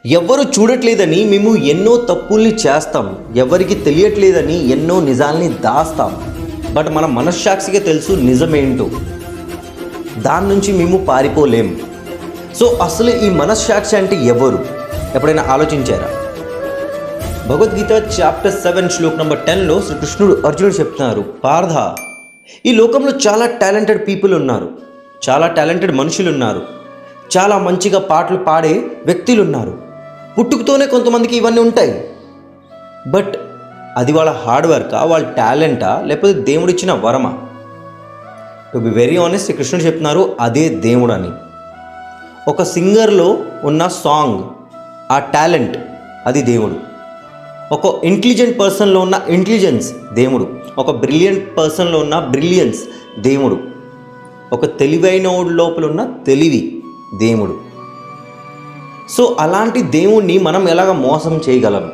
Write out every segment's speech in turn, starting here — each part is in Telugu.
ఎవ్వరు చూడట్లేదని మేము ఎన్నో తప్పుల్ని చేస్తాం, ఎవరికి తెలియట్లేదని ఎన్నో నిజాల్ని దాస్తాం. బట్ మన మనశ్శాక్షిగా తెలుసు నిజమేంటో, దాని నుంచి మేము పారిపోలేం. సో అసలు ఈ మనశ్శాక్షి అంటే ఎవరు, ఎప్పుడైనా ఆలోచించారా? భగవద్గీత చాప్టర్ 7 శ్లోక్ నంబర్ 10లో శ్రీకృష్ణుడు అర్జునుడు చెప్తున్నారు, పార్థ, ఈ లోకంలో చాలా టాలెంటెడ్ పీపుల్ ఉన్నారు, చాలా టాలెంటెడ్ మనుషులు ఉన్నారు, చాలా మంచిగా పాటలు పాడే వ్యక్తులు ఉన్నారు. పుట్టుకతోనే కొంతమందికి ఇవన్నీ ఉంటాయి. బట్ అది వాళ్ళ హార్డ్ వర్కా, వాళ్ళ టాలెంటా, లేకపోతే దేవుడు ఇచ్చిన వరమా? టు బి వెరీ ఆనెస్ట్, కృష్ణుడు చెప్తున్నారు అదే దేవుడు అని. ఒక సింగర్లో ఉన్న సాంగ్, ఆ టాలెంట్, అది దేవుడు. ఒక ఇంటెలిజెంట్ పర్సన్లో ఉన్న ఇంటెలిజెన్స్ దేవుడు. ఒక బ్రిలియంట్ పర్సన్లో ఉన్న బ్రిలియన్స్ దేవుడు. ఒక తెలివైన లోపల ఉన్న తెలివి దేవుడు. సో అలాంటి దేవుణ్ణి మనం ఎలాగ మోసం చేయగలం?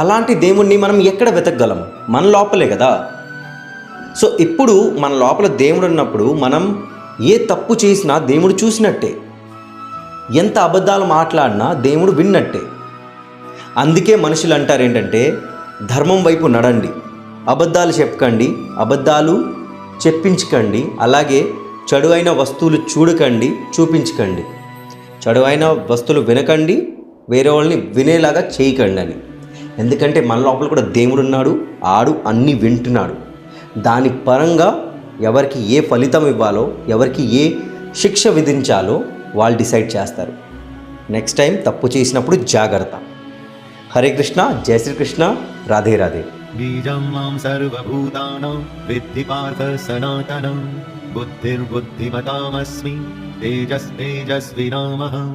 అలాంటి దేవుణ్ణి మనం ఎక్కడ వెతకగలం? మన లోపలే కదా. సో ఇప్పుడు మన లోపల దేవుడు ఉన్నప్పుడు మనం ఏ తప్పు చేసినా దేవుడు చూసినట్టే, ఎంత అబద్ధాలు మాట్లాడినా దేవుడు విన్నట్టే. అందుకే మనుషులు అంటారు ఏంటంటే, ధర్మం వైపు నడండి, అబద్ధాలు చెప్పకండి, అబద్ధాలు చెప్పించకండి, అలాగే చెడువైన వస్తువులు చూడకండి, చూపించకండి, చెడువైన వస్తువులు వినకండి, వేరే వాళ్ళని వినేలాగా చేయకండి అని. ఎందుకంటే మన లోపల కూడా దేవుడు ఉన్నాడు, ఆడు అన్నీ వింటున్నాడు. దాని పరంగా ఎవరికి ఏ ఫలితం ఇవ్వాలో, ఎవరికి ఏ శిక్ష విధించాలో వాళ్ళు డిసైడ్ చేస్తారు. నెక్స్ట్ టైం తప్పు చేసినప్పుడు జాగ్రత్త. హరే కృష్ణ, జై శ్రీకృష్ణ, రాధే రాధే. బీజం మాం సర్వభూతానాం విద్ధి పార్థ సనాతనం బుద్ధిర్బుద్ధిమతామస్మి తేజస్వినామహం.